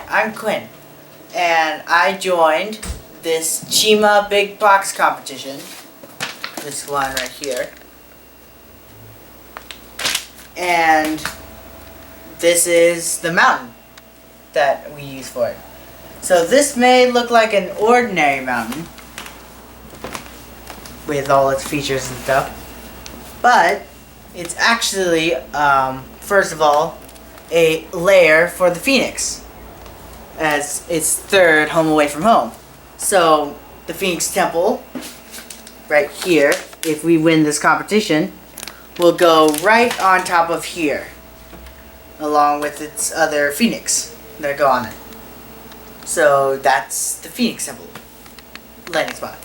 I'm Quinn, and I joined this Chima big box competition, this one right here, and this is the mountain that we use for it. So this may look like an ordinary mountain with all its features and stuff, but it's actually, first of all, a lair for the Phoenix, as its third home away from home. So the Phoenix Temple, right here, if we win this competition, will go right on top of here, along with its other Phoenix that go on it. So that's the Phoenix Temple landing spot.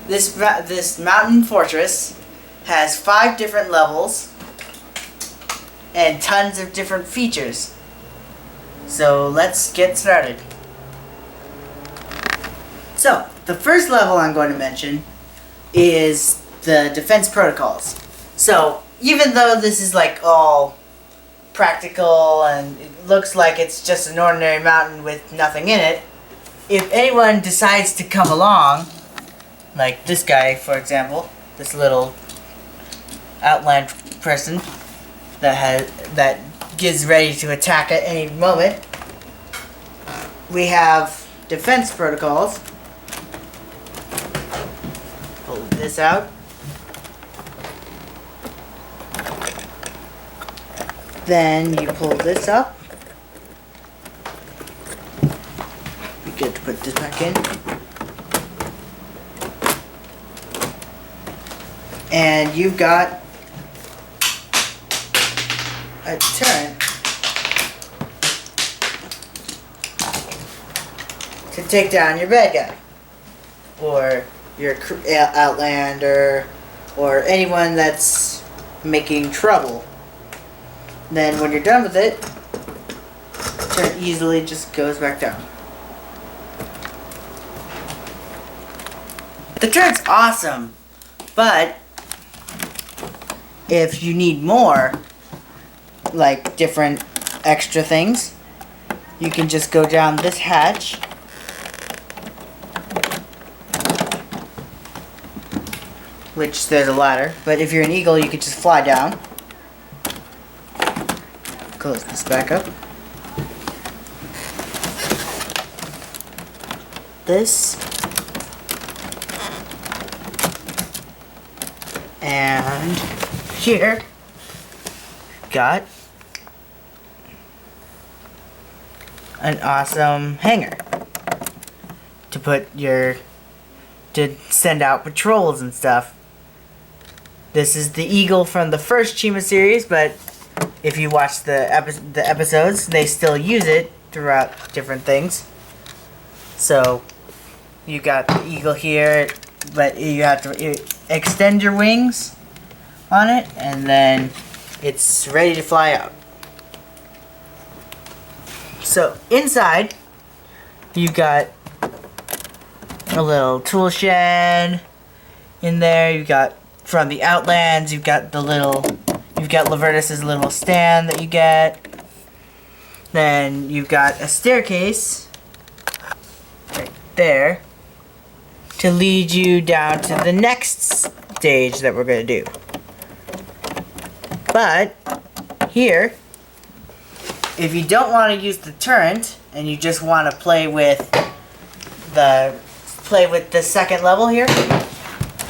This mountain fortress has 5 different levels and tons of different features. So let's get started. So the first level I'm going to mention is the defense protocols. So even though this is like all practical and it looks like it's just an ordinary mountain with nothing in it, if anyone decides to come along, like this guy for example, this little outland person that gets ready to attack at any moment, we have defense protocols. Pull this out. Then you pull this up. You get to put this back in. And you've got a turret to take down your bad guy, or your outlander, or anyone that's making trouble. Then when you're done with it, the turret easily just goes back down. The turret's awesome, but if you need more, like different extra things, you can just go down this hatch which there's a ladder, but if you're an eagle you could just fly down. Close this back up. This and here got an awesome hangar to send out patrols and stuff. This is the eagle from the first Chima series, but if you watch the episodes, they still use it throughout different things. So you got the eagle here, but you have to extend your wings on it, and then it's ready to fly out. So inside, you've got a little tool shed in there. You've got, from the Outlands, you've got Lavertus's little stand that you get. Then you've got a staircase right there to lead you down to the next stage that we're going to do. But here, if you don't want to use the turret and you just want to play with the second level here,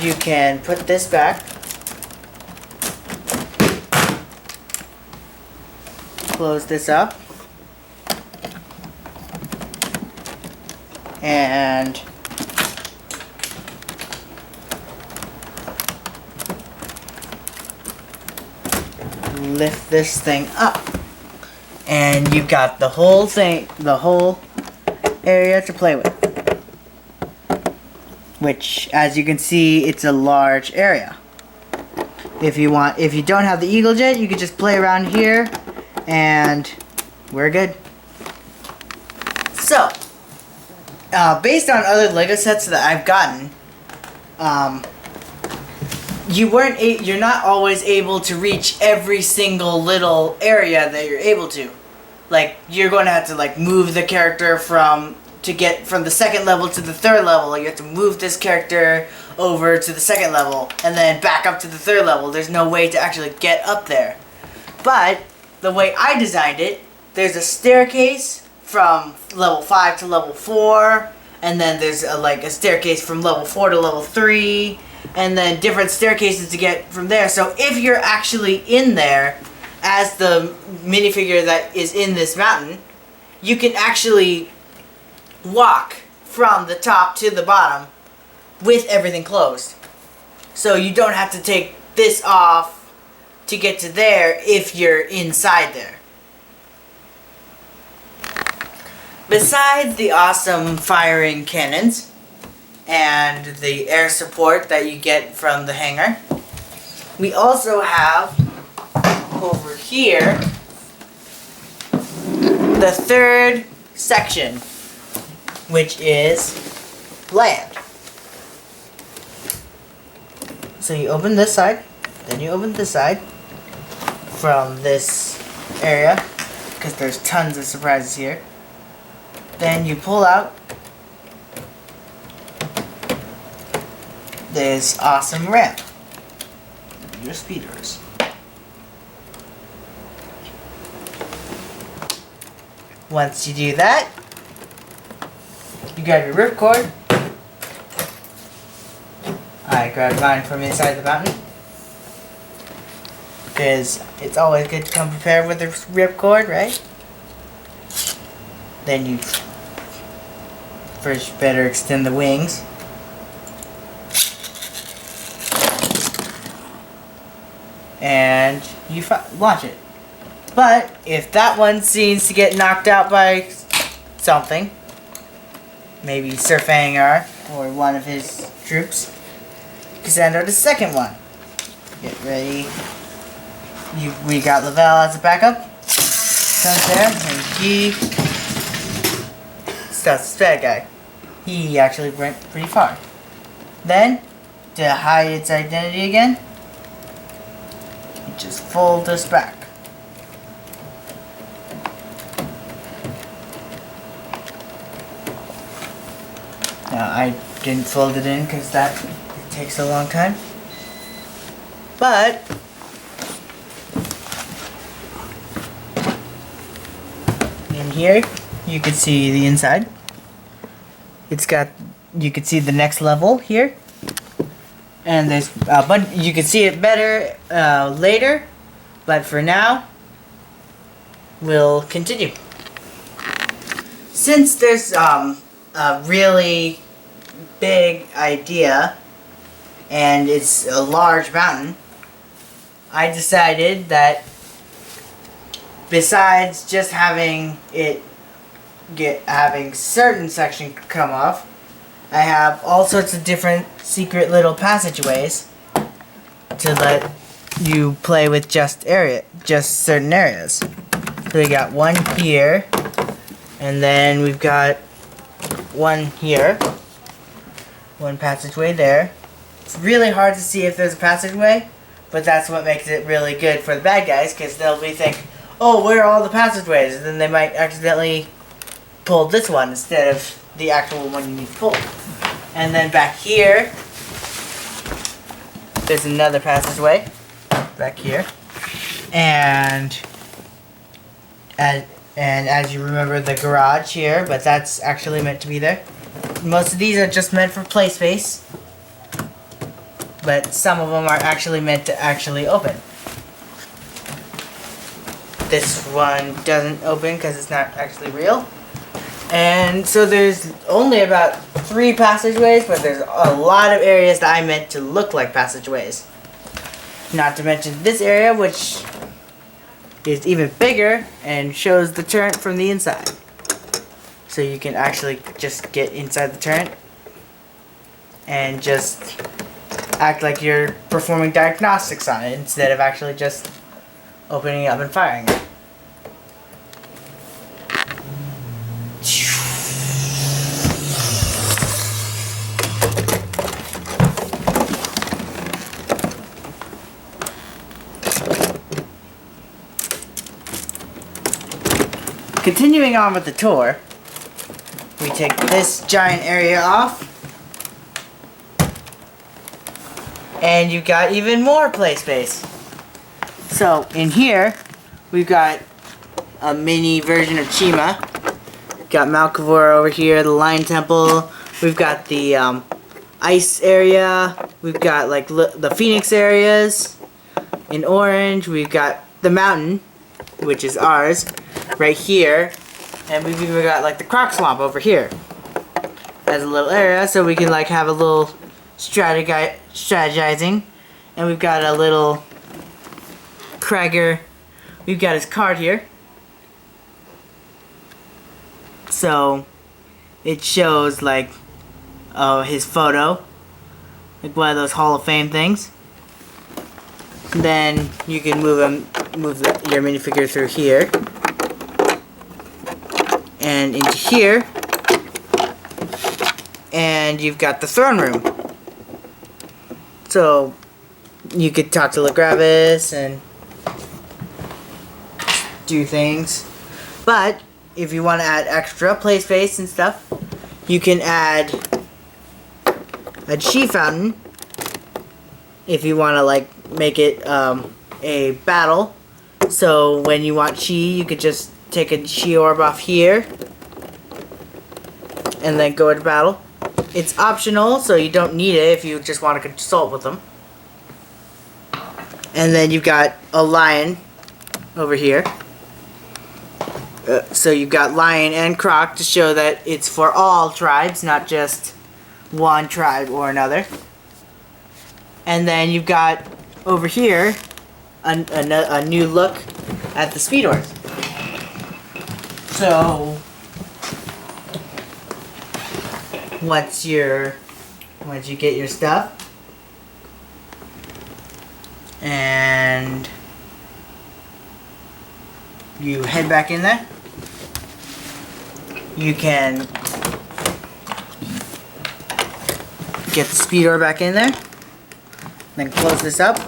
you can put this back, close this up, and lift this thing up, and you've got the whole area to play with, which, as you can see, it's a large area. If you don't have the Eagle Jet, you could just play around here and we're good. So based on other Lego sets that I've gotten, you're not always able to reach every single little area that you're able to. like you're going to have to like move the character to get from the second level to the third level. You have to move this character over to the second level and then back up to the third level. There's no way to actually get up there. But the way I designed it, there's a staircase from level 5 to level 4, and then there's like a staircase from level 4 to level 3, and then different staircases to get from there. So if you're actually in there as the minifigure that is in this mountain, you can actually walk from the top to the bottom with everything closed. So you don't have to take this off to get to there if you're inside there. Besides the awesome firing cannons and the air support that you get from the hangar, we also have over here the third section, which is land. So you open this side, then you open this side from this area, because there's tons of surprises here. Then you pull out this awesome ramp. Your speeders. Once you do that, you grab your ripcord. I grabbed mine from inside the mountain, because it's always good to come prepared with a ripcord, right? Then you first better extend the wings. And you launch it. But if that one seems to get knocked out by something, maybe Sir Fangar or one of his troops, you can send out the second one. Get ready. We got Lavelle as a backup. Comes there, and he stuffs this bad guy. He actually went pretty far. Then, to hide its identity again, you just fold this back. Now, I didn't fold it in because that takes a long time. But in here, you can see the inside. You can see the next level here. And there's but you can see it better later. But for now, we'll continue. Since there's a really big idea and it's a large mountain, I decided that besides just having certain sections come off, I have all sorts of different secret little passageways to let you play with just certain areas. So we got one here, and then we've got one here, one passageway there. It's really hard to see if there's a passageway, but that's what makes it really good for the bad guys, because they'll be thinking, oh, where are all the passageways? And then they might accidentally pull this one instead of the actual one you need to pull. And then back here, there's another passageway back here. And as you remember, the garage here, but that's actually meant to be there. Most of these are just meant for play space, but some of them are actually meant to actually open. This one doesn't open because it's not actually real. And so there's only about 3 passageways, but there's a lot of areas that I meant to look like passageways. Not to mention this area, which is even bigger and shows the turret from the inside. So you can actually just get inside the turret and just act like you're performing diagnostics on it instead of actually just opening it up and firing it. continuing on with the tour, we take this giant area off, and you've got even more play space. So in here, we've got a mini version of Chima. Got Malkavor over here, the Lion Temple. We've got the ice area. We've got like the Phoenix areas. In orange, we've got the mountain, which is ours, right here. And we've even got like the Croc Swamp over here as a little area, so we can like have a little strategizing. And we've got a little Krieger. We've got his card here. So it shows like his photo, like one of those Hall of Fame things. Then you can move your minifigure through here and into here, and you've got the throne room. So you could talk to Legravis and do things, but if you want to add extra play space and stuff, you can add a chi fountain if you want to like make it a battle. So when you want chi, you could just take a chi orb off here and then go into battle. It's optional, so you don't need it if you just want to consult with them. And then you've got a lion over here. So you've got Lion and Croc to show that it's for all tribes, not just one tribe or another. And then you've got over here a new look at the Speedors. So once you get your stuff and you head back in there, you can get the Speedor back in there, then close this up.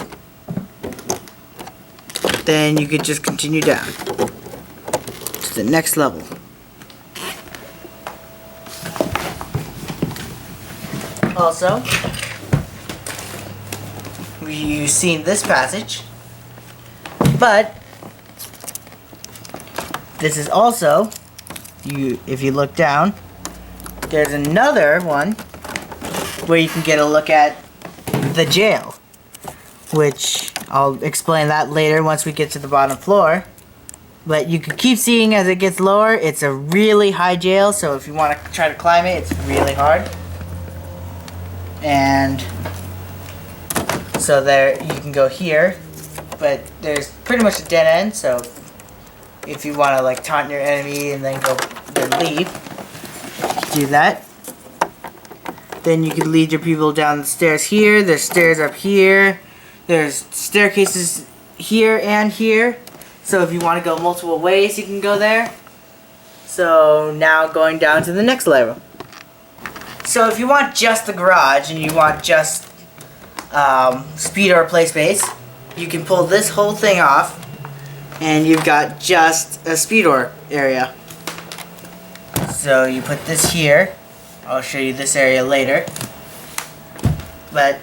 Then you could just continue down to the next level. Also, you've seen this passage, but this is also, if you look down, there's another one where you can get a look at the jail, which I'll explain that later once we get to the bottom floor. But you can keep seeing as it gets lower. It's a really high jail, so if you want to try to climb it, it's really hard. And so there, you can go here, but there's pretty much a dead end, so if you want to like taunt your enemy and then leave, do that. Then you can lead your people down the stairs here. There's stairs up here. There's staircases here and here. So if you want to go multiple ways, you can go there. So now going down to the next level. So if you want just the garage and you want just Speedor play space, you can pull this whole thing off and you've got just a Speedor area. So you put this here. I'll show you this area later. But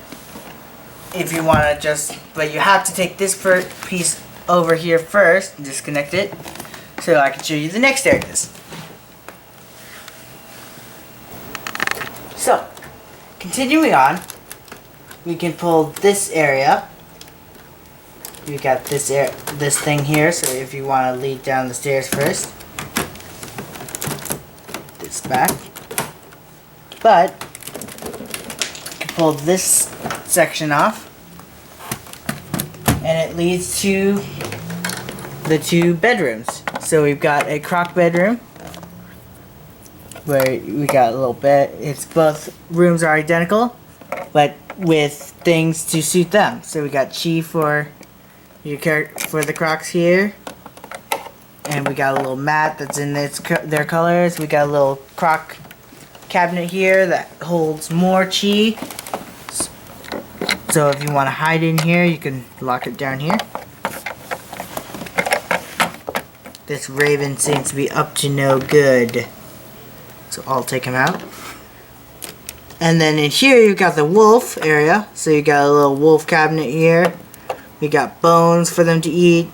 if you want to but you have to take this piece over here first and disconnect it so I can show you the next areas. So, continuing on, we can pull this area. We've got this thing here, so if you want to lead down the stairs first, this back. But you can pull this section off, and it leads to the two bedrooms. So we've got a Croc bedroom where we got a little bed. It's both rooms are identical, but with things to suit them. So we got Chi for the Crocs here, and we got a little mat that's in their colors. We got a little Croc cabinet here that holds more Chi. So if you want to hide in here, you can lock it down here. This raven seems to be up to no good. So I'll take him out. And then in here you got the wolf area. So you got a little wolf cabinet here. We got bones for them to eat.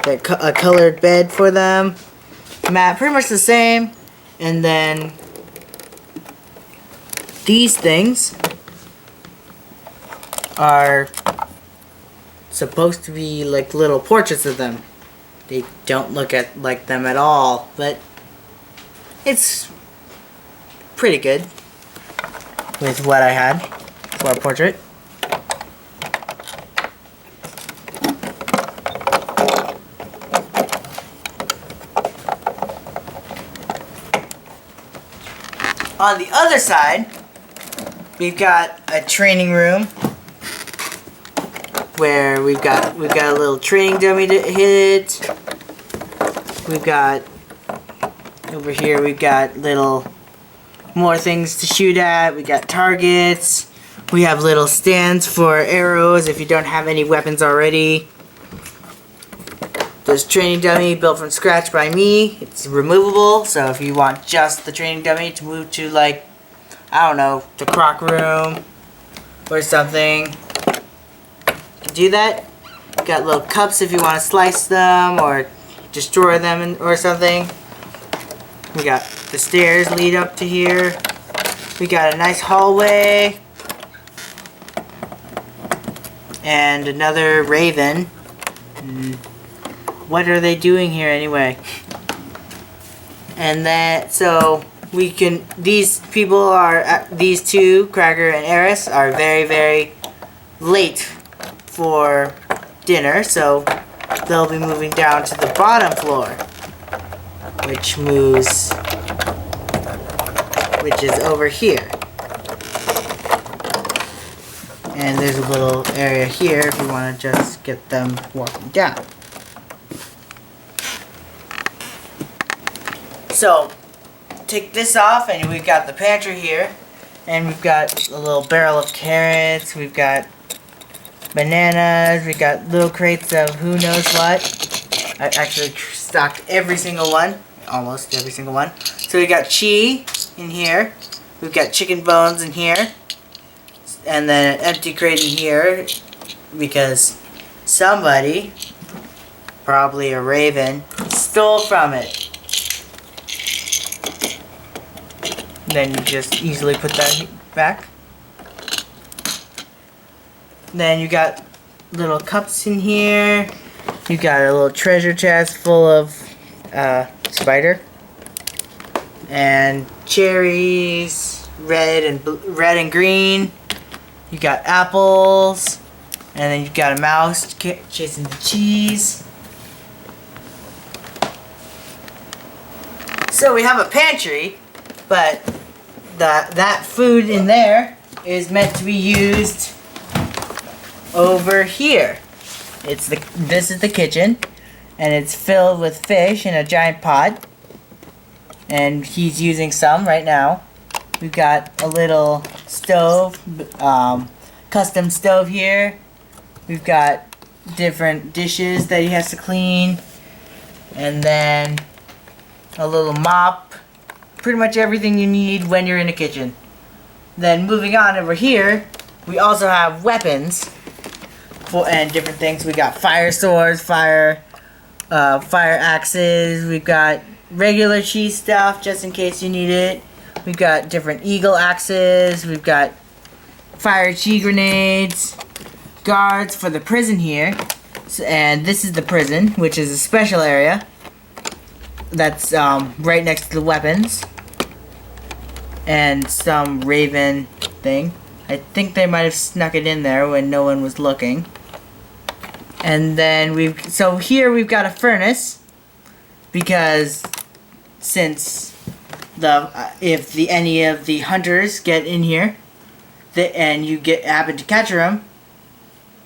A colored bed for them. Mat, pretty much the same. And then these things are supposed to be like little portraits of them. They don't look like them at all, but it's pretty good with what I had for a portrait. On the other side, we've got a training room where we've got a little training dummy to hit. We've got over here we've got little more things to shoot at. We got targets. We have little stands for arrows if you don't have any weapons already. There's training dummy built from scratch by me. It's removable, so if you want just the training dummy to move to, like, I don't know, the croc room or something, you can do that. You got little cups if you want to slice them or destroy them or something. We got the stairs lead up to here. We got a nice hallway and another raven. What are they doing here anyway? And then, so we can, these people are, these two, Cracker and Eris, are very, very late for dinner, so they'll be moving down to the bottom floor, which is over here. And there's a little area here if you want to just get them walking down. So, take this off and we've got the pantry here. And we've got a little barrel of carrots, we've got bananas, we've got little crates of who knows what. I actually stocked every single one, almost every single one. So we got chi in here, we've got chicken bones in here, and then an empty crate in here because somebody, probably a raven, stole from it. Then you just easily put that back. Then you got little cups in here. You got a little treasure chest full of spider and cherries, red and green. You got apples, and then you got a mouse chasing the cheese. So we have a pantry, but that food in there is meant to be used over here. This is the kitchen, and it's filled with fish in a giant pot, and he's using some right now. We've got a little stove, custom stove here. We've got different dishes that he has to clean, and then a little mop. Pretty much everything you need when you're in a kitchen. Then moving on over here, we also have weapons and different things. We got fire swords, fire axes. We've got regular cheese stuff just in case you need it. We've got different eagle axes. We've got fire chi grenades, guards for the prison here. And this is the prison, which is a special area that's right next to the weapons. And some raven thing. I think they might have snuck it in there when no one was looking. And then so here we've got a furnace, because since if any of the hunters get in here and you happen to capture them,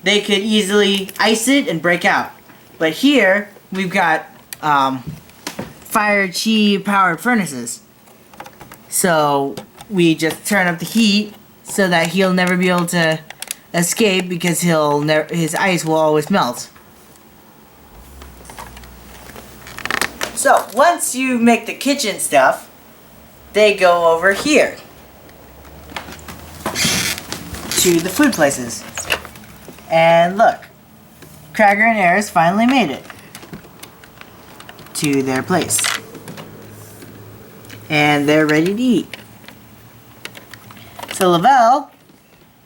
they could easily ice it and break out. But here we've got fire chi powered furnaces. So we just turn up the heat so that he'll never be able to escape, because his ice will always melt. So, once you make the kitchen stuff, they go over here to the food places. And look, Cracker and Eris finally made it to their place. And they're ready to eat. So Lavelle,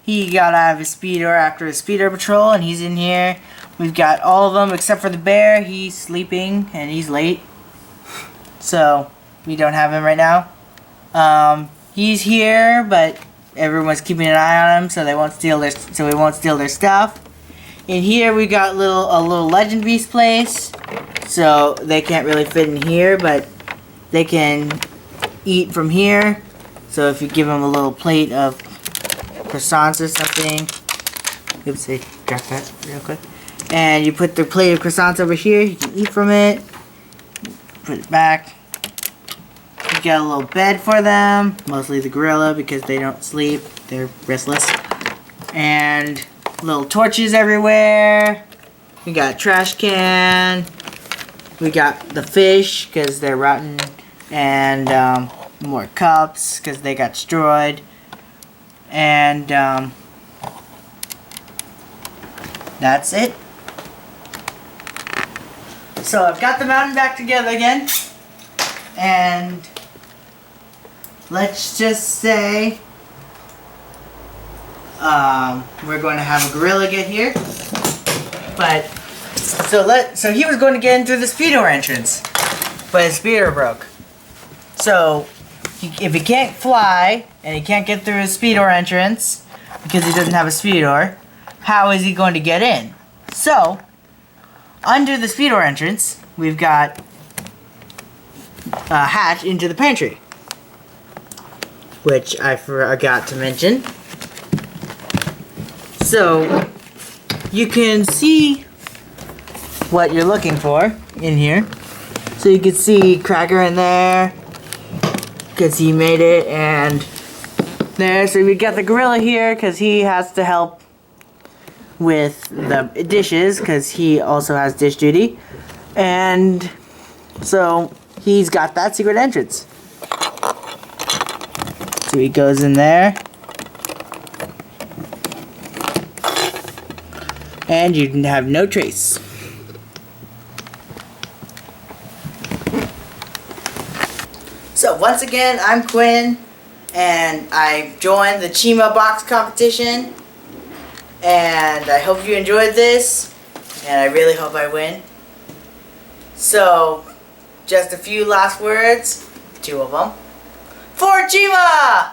he got out of his speeder after his speeder patrol, and he's in here. We've got all of them except for the bear. He's sleeping and he's late, so we don't have him right now. He's here, but everyone's keeping an eye on him, so they won't steal their we won't steal their stuff. In here we got a little legend beast place, so they can't really fit in here, but they can eat from here. So if you give them a little plate of croissants or something, oops, I dropped that real quick, and you put the plate of croissants over here, you can eat from it. Put it back. You got a little bed for them, mostly the gorilla because they don't sleep, they're restless. And little torches everywhere. We got a trash can. We got the fish because they're rotten. And more cups because they got destroyed. And that's it. So I've got the mountain back together again. And let's just say we're going to have a gorilla get here. But so he was going to get in through the speedo entrance, but his speeder broke. So if he can't fly and he can't get through his speedo entrance because he doesn't have a speedo, how is he going to get in? So under the speedo entrance, we've got a hatch into the pantry, which I forgot to mention. So you can see what you're looking for in here. So you can see Cracker in there because he made it, and there. So we got the gorilla here because he has to help with the dishes because he also has dish duty, and so he's got that secret entrance. So he goes in there. And you have no trace. So once again, I'm Quinn, and I joined the Chima box competition. And I hope you enjoyed this, and I really hope I win. So, just a few last words, 2 of them. For Chima!